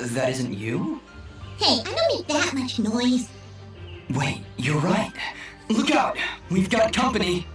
That isn't you? Hey, I don't make that much noise. Wait, you're right. Look out! We've got company!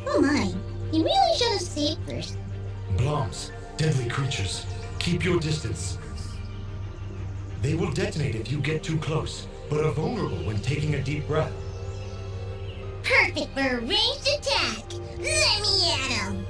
Oh my, you really should have saved first. Bloms, deadly creatures. Keep your distance. They will detonate if you get too close, but are vulnerable when taking a deep breath. Perfect for a ranged attack. Let me at him.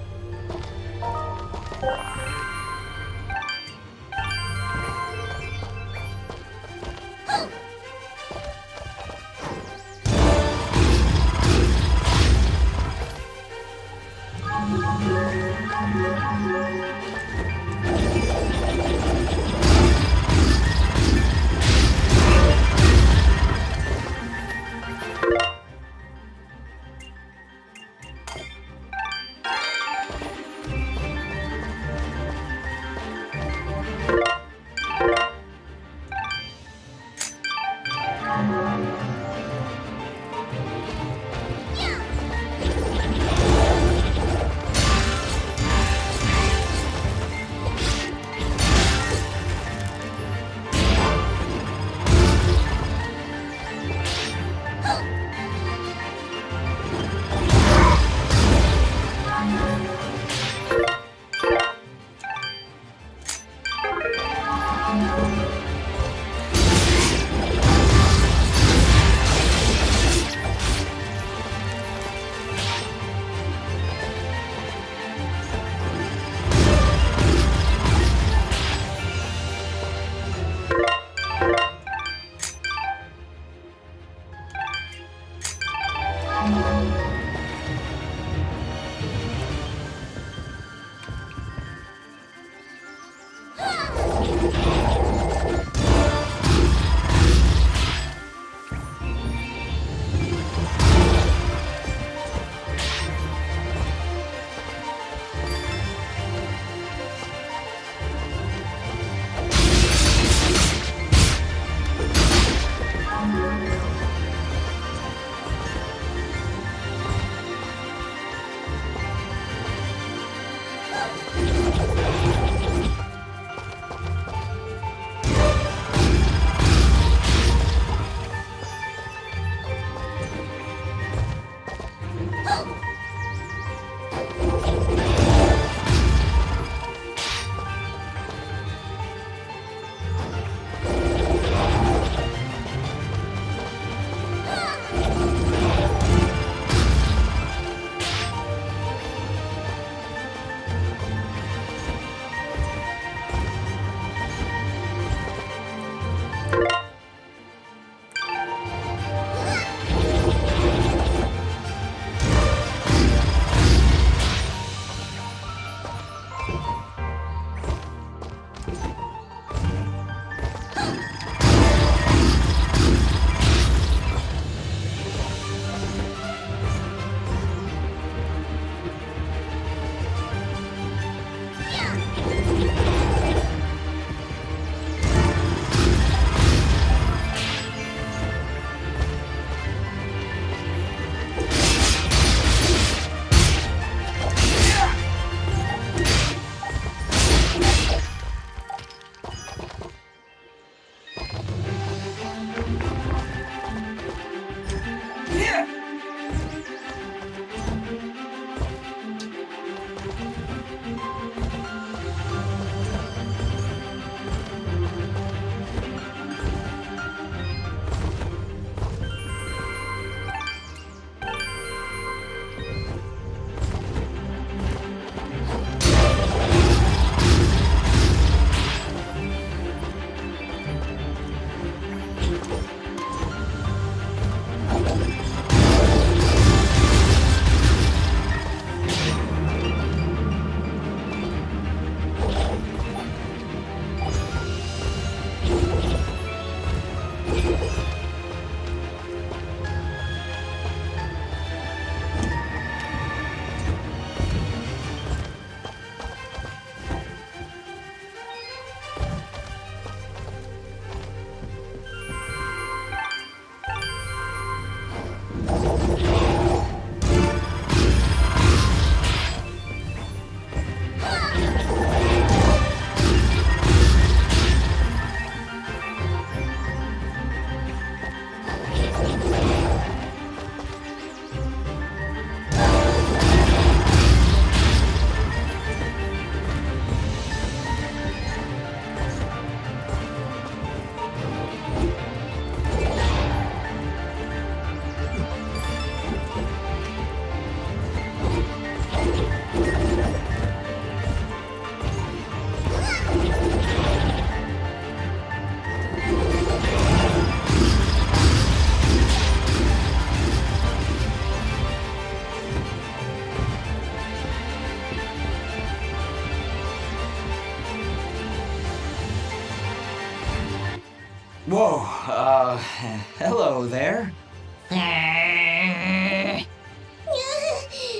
Hello there.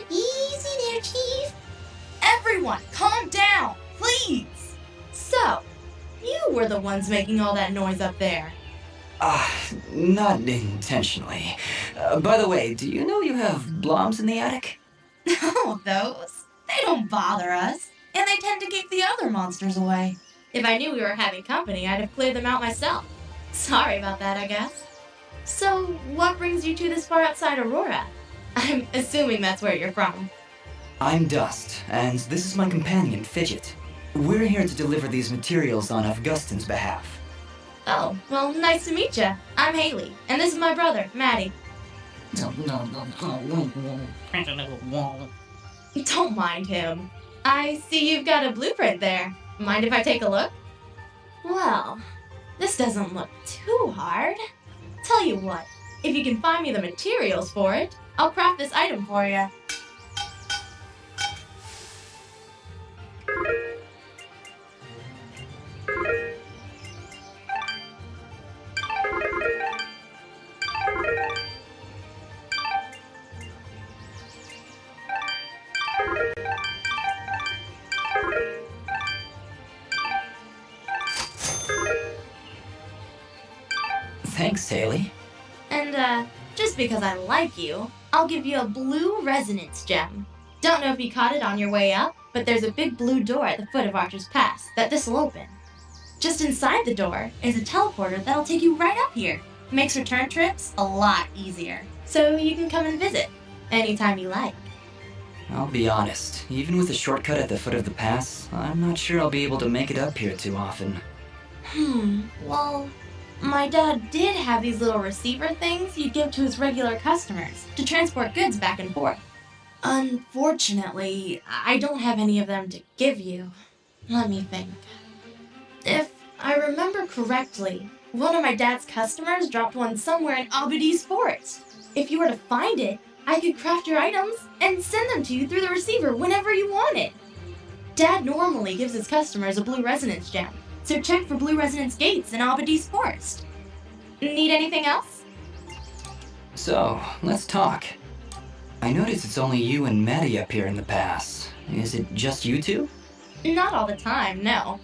Easy there, Chief. Everyone, calm down, please! So, you were the ones making all that noise up there. Not intentionally. By the way, do you know you have blobs in the attic? Oh, those? They don't bother us, and they tend to keep the other monsters away. If I knew we were having company, I'd have cleared them out myself. Sorry about that, I guess. So, what brings you two this far outside Aurora? I'm assuming that's where you're from. I'm Dust, and this is my companion, Fidget. We're here to deliver these materials on Augustin's behalf. Oh, well, nice to meet you. I'm Haley, and this is my brother, Maddie. Don't mind him. I see you've got a blueprint there. Mind if I take a look? Well, this doesn't look too hard. Tell you what, if you can find me the materials for it, I'll craft this item for you. Thanks, Haley. And, just because I like you, I'll give you a blue resonance gem. Don't know if you caught it on your way up, but there's a big blue door at the foot of Archer's Pass that this'll open. Just inside the door is a teleporter that'll take you right up here. Makes return trips a lot easier, so you can come and visit anytime you like. I'll be honest, even with a shortcut at the foot of the pass, I'm not sure I'll be able to make it up here too often. Well, my dad did have these little receiver things he'd give to his regular customers to transport goods back and forth. Unfortunately, I don't have any of them to give you. Let me think. If I remember correctly, one of my dad's customers dropped one somewhere in Abadi's forest. If you were to find it, I could craft your items and send them to you through the receiver whenever you wanted. Dad normally gives his customers a blue resonance gem, so check for blue resonance gates in Abadi's forest. Need anything else? So, let's talk. I notice it's only you and Maddie up here in the pass. Is it just you two? Not all the time, no.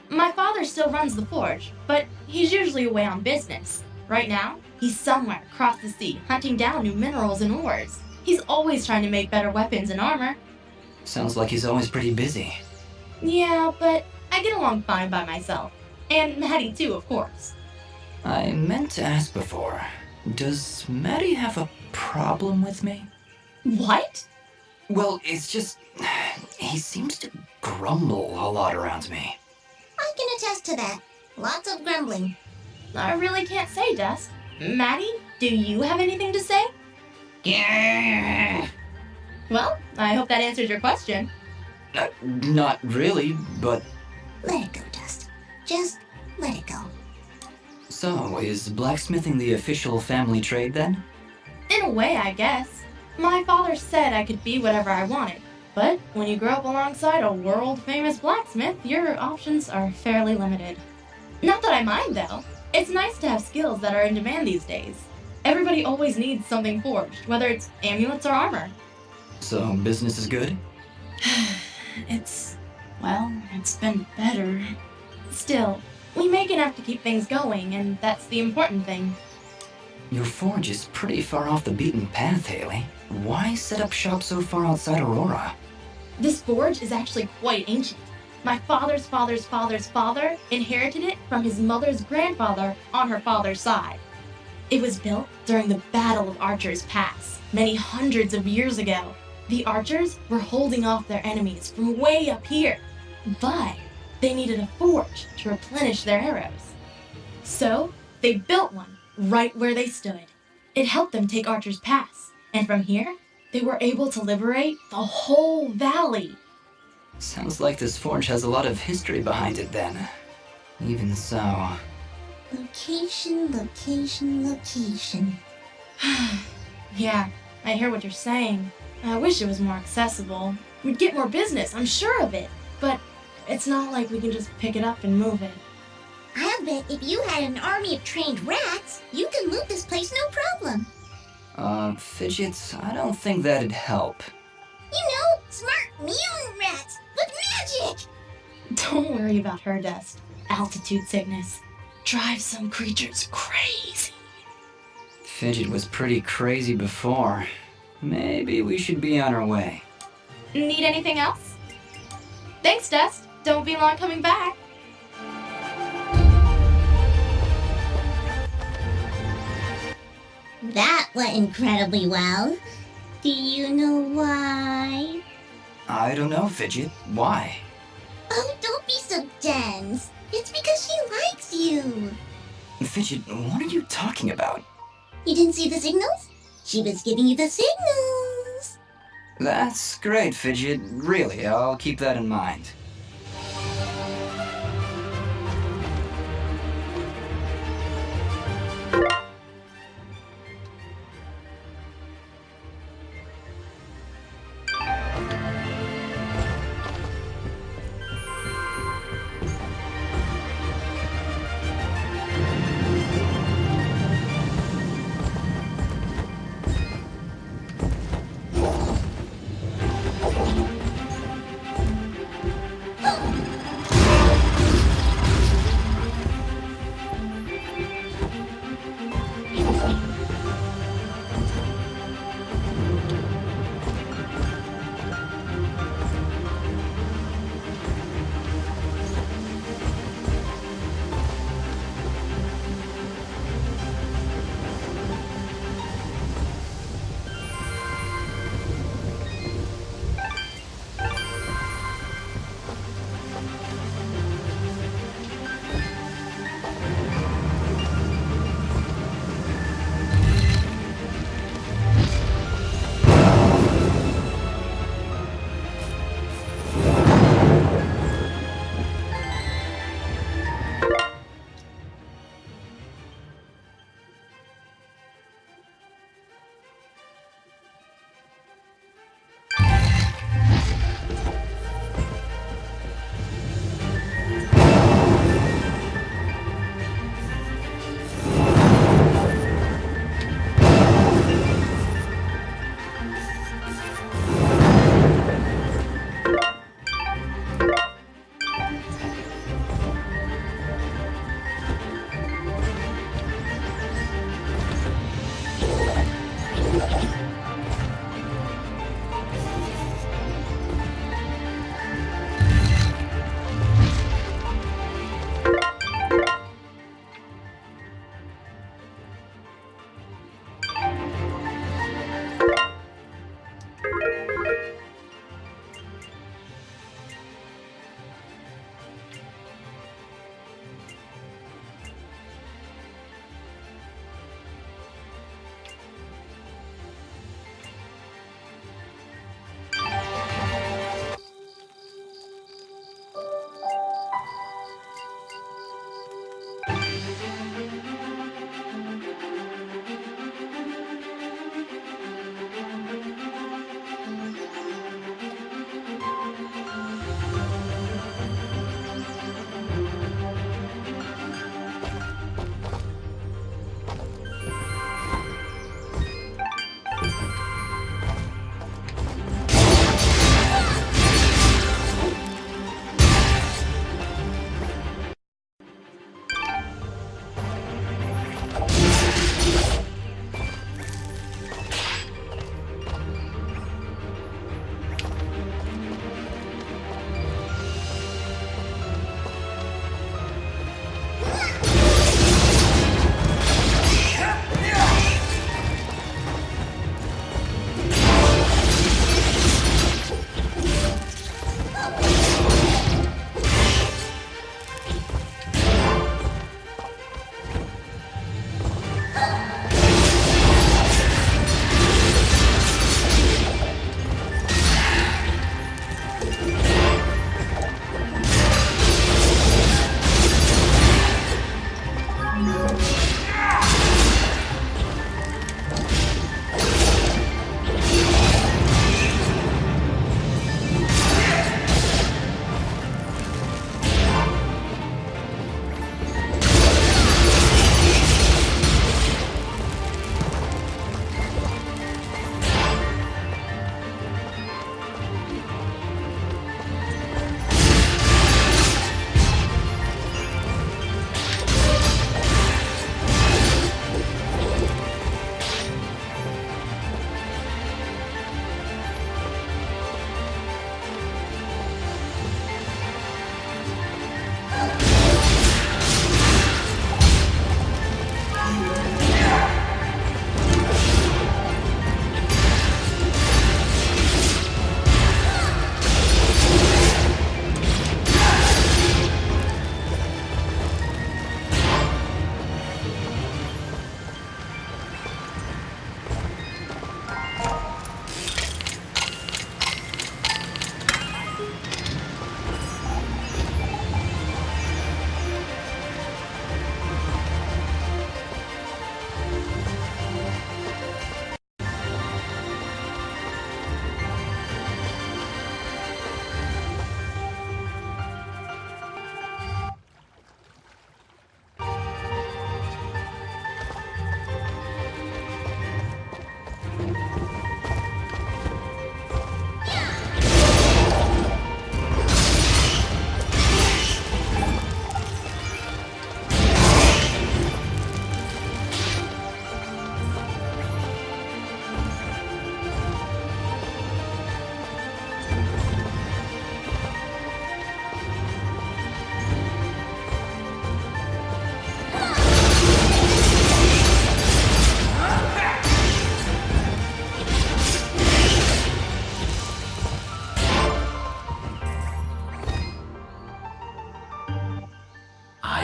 My father still runs the forge, but he's usually away on business. Right now, he's somewhere across the sea hunting down new minerals and ores. He's always trying to make better weapons and armor. Sounds like he's always pretty busy. Yeah, but I get along fine by myself. And Maddie too, of course. I meant to ask before, does Maddie have a problem with me? What? Well, it's just, he seems to grumble a lot around me. I can attest to that. Lots of grumbling. I really can't say, Dust. Maddie, do you have anything to say? Yeah. Well, I hope that answers your question. Not really, but... Let it go, Dust. Just let it go. So, is blacksmithing the official family trade then? In a way, I guess. My father said I could be whatever I wanted. But when you grow up alongside a world-famous blacksmith, your options are fairly limited. Not that I mind, though. It's nice to have skills that are in demand these days. Everybody always needs something forged, whether it's amulets or armor. So, business is good? It's been better. Still, we make enough to keep things going, and that's the important thing. Your forge is pretty far off the beaten path, Haley. Why set up shop so far outside Aurora? This forge is actually quite ancient. My father's father's father's father inherited it from his mother's grandfather on her father's side. It was built during the Battle of Archer's Pass, many hundreds of years ago. The archers were holding off their enemies from way up here, but they needed a forge to replenish their arrows. So, they built one right where they stood. It helped them take Archer's Pass, and from here, they were able to liberate the whole valley. Sounds like this forge has a lot of history behind it then. Even so... Location, location, location. Yeah, I hear what you're saying. I wish it was more accessible. We'd get more business, I'm sure of it. But it's not like we can just pick it up and move it. I'll bet if you had an army of trained rats, you could loot this place no problem. Fidget, I don't think that'd help. You know, smart mutant rats with magic! Don't worry about her, Dust. Altitude sickness drives some creatures crazy. Fidget was pretty crazy before. Maybe we should be on our way. Need anything else? Thanks, Dust. Don't be long coming back. That went incredibly well. Do you know why? I don't know, Fidget. Why? Oh, don't be so dense. It's because she likes you. Fidget, what are you talking about? You didn't see the signals? She was giving you the signals. That's great, Fidget. Really, I'll keep that in mind.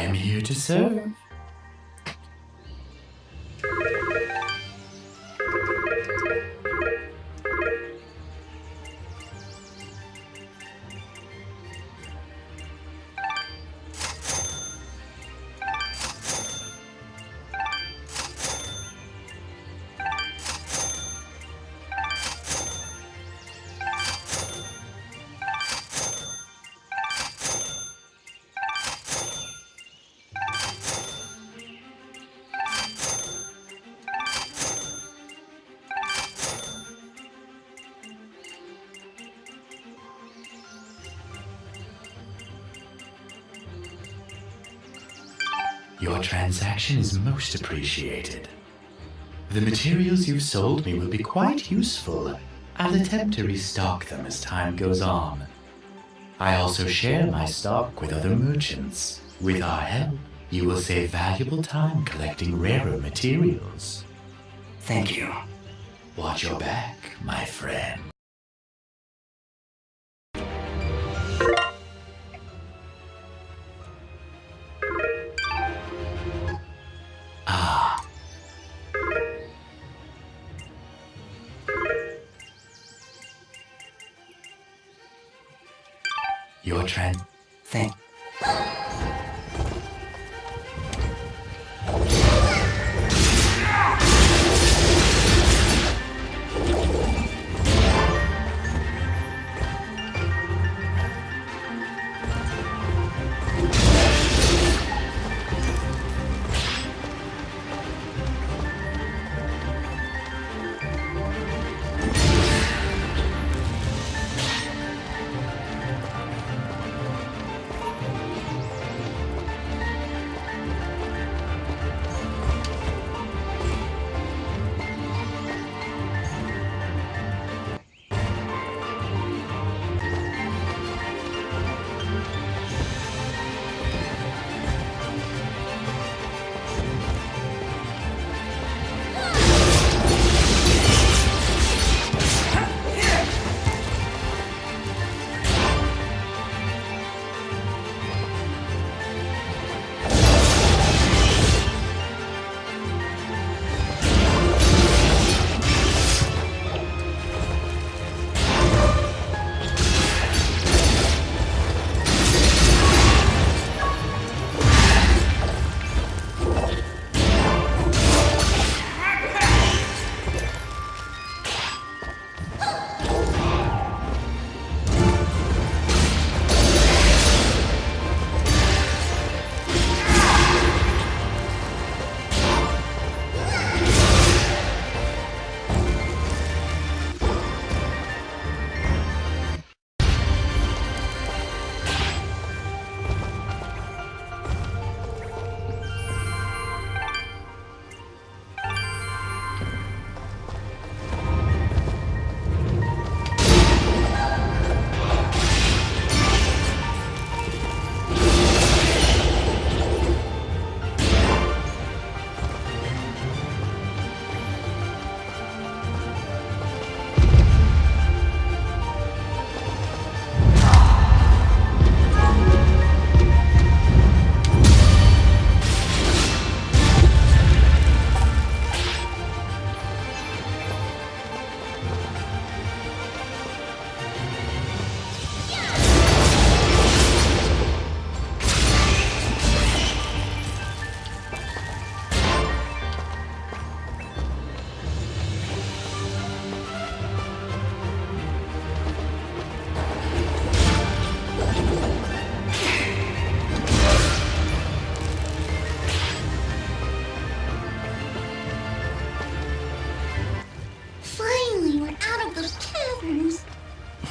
I am here to serve. Your transaction is most appreciated. The materials you've sold me will be quite useful. I'll attempt to restock them as time goes on. I also share my stock with other merchants. With our help, you will save valuable time collecting rarer materials. Thank you. Watch your back, my friend. Ah. Your Thank.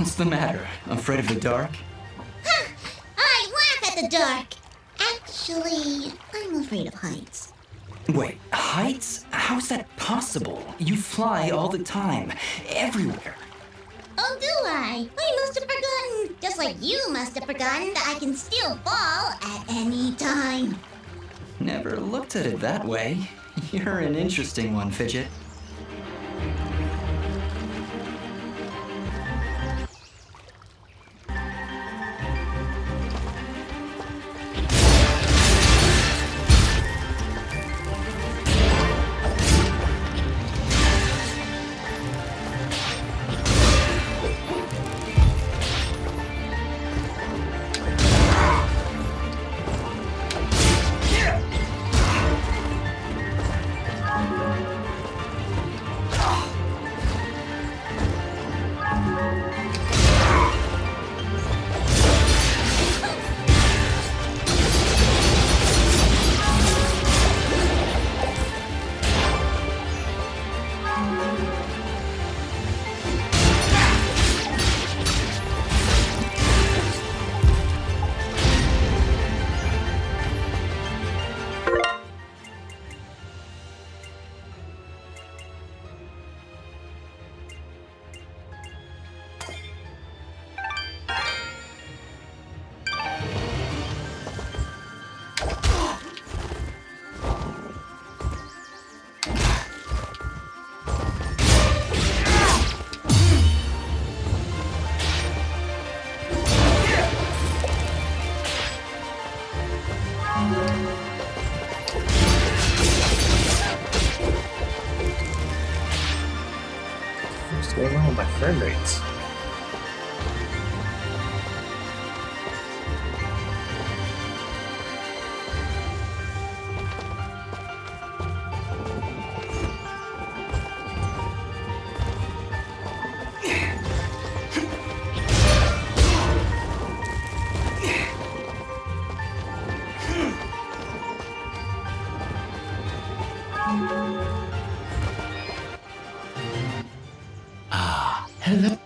What's the matter? Afraid of the dark? I laugh at the dark. Actually, I'm afraid of heights. Wait, heights? How's that possible? You fly all the time, everywhere. Oh, do I? I must have forgotten. Just like you must have forgotten that I can still fall at any time. Never looked at it that way. You're an interesting one, Fidget. What's going on with my frame rates? Hello.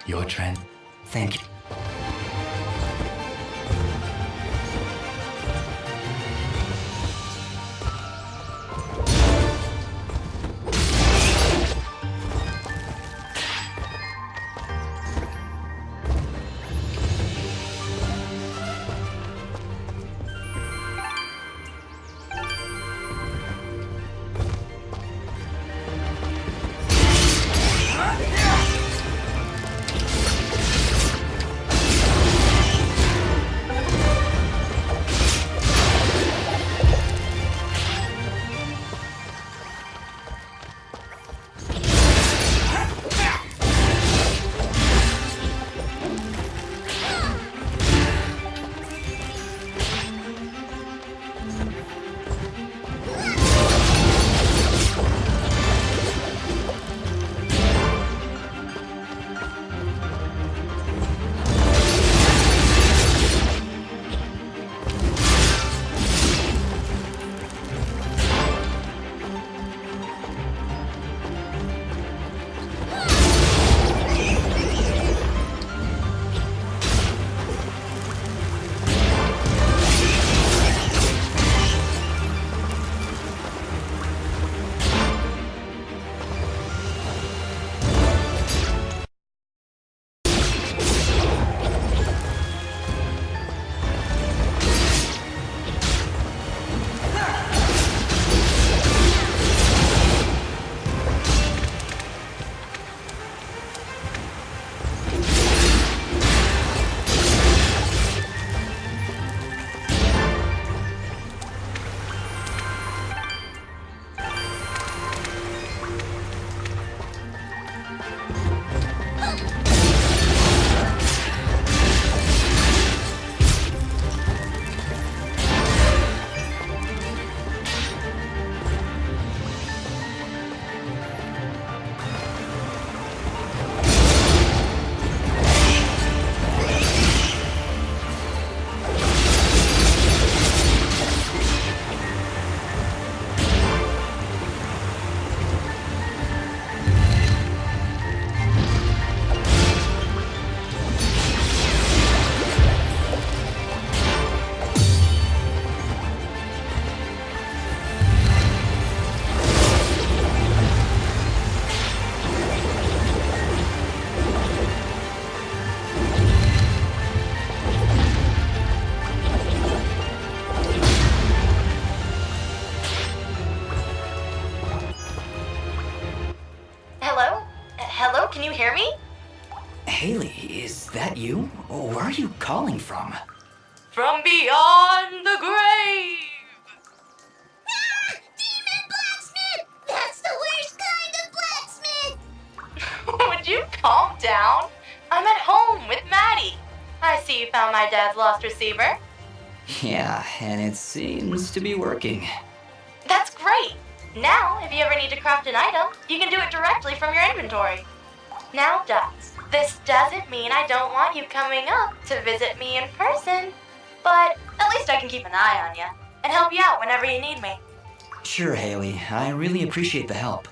Your trend. Thank you. can you hear me? Haley, is that you? Where are you calling from? From beyond the grave! Ah! Demon blacksmith! That's the worst kind of blacksmith! Would you calm down? I'm at home with Maddie. I see you found my dad's lost receiver. Yeah, and it seems to be working. That's great. Now, if you ever need to craft an item, you can do it directly from your inventory. Now, Dux, this doesn't mean I don't want you coming up to visit me in person, but at least I can keep an eye on you and help you out whenever you need me. Sure, Haley. I really appreciate the help.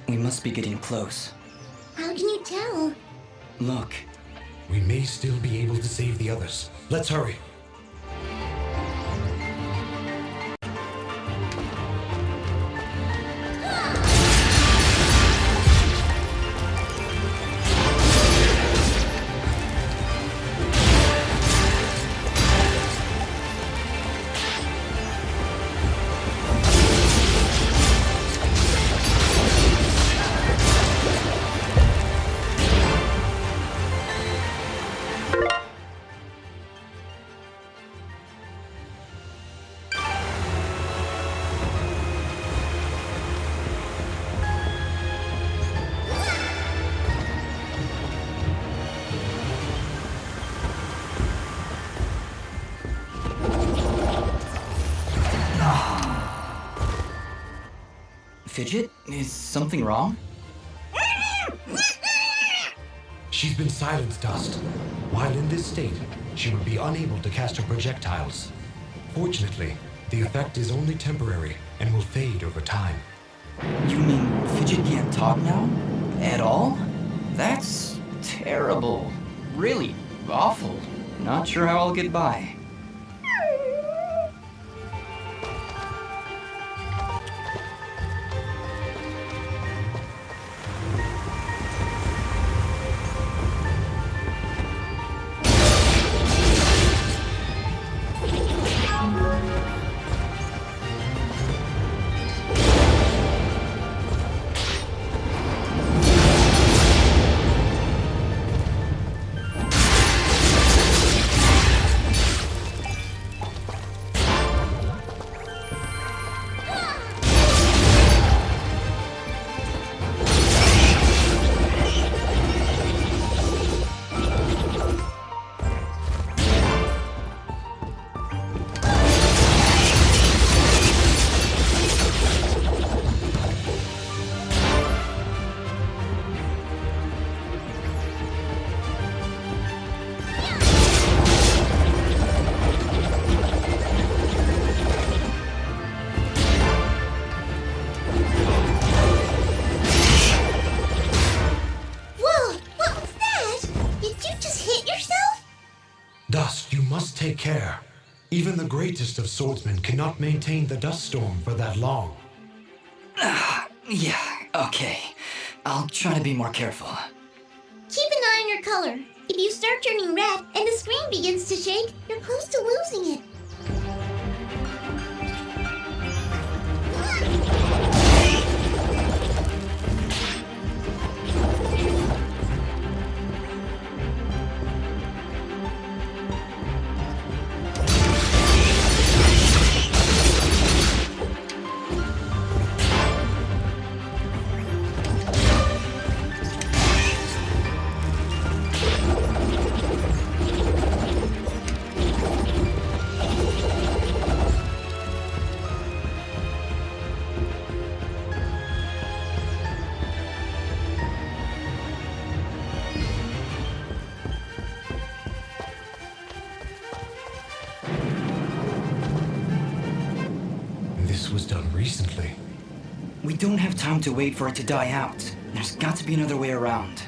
We must be getting close. How can you tell? Look. We may still be able to save the others. Let's hurry. Fidget, is something wrong? She's been silenced, Dust. While in this state, she would be unable to cast her projectiles. Fortunately, the effect is only temporary and will fade over time. You mean Fidget can't talk now? At all? That's terrible. Really awful. Not sure how I'll get by. Dust, you must take care. Even the greatest of swordsmen cannot maintain the dust storm for that long. Yeah, okay. I'll try to be more careful. Keep an eye on your color. If you start turning red and the screen begins to shake, you're close to losing it. This was done recently. We don't have time to wait for it to die out. There's got to be another way around.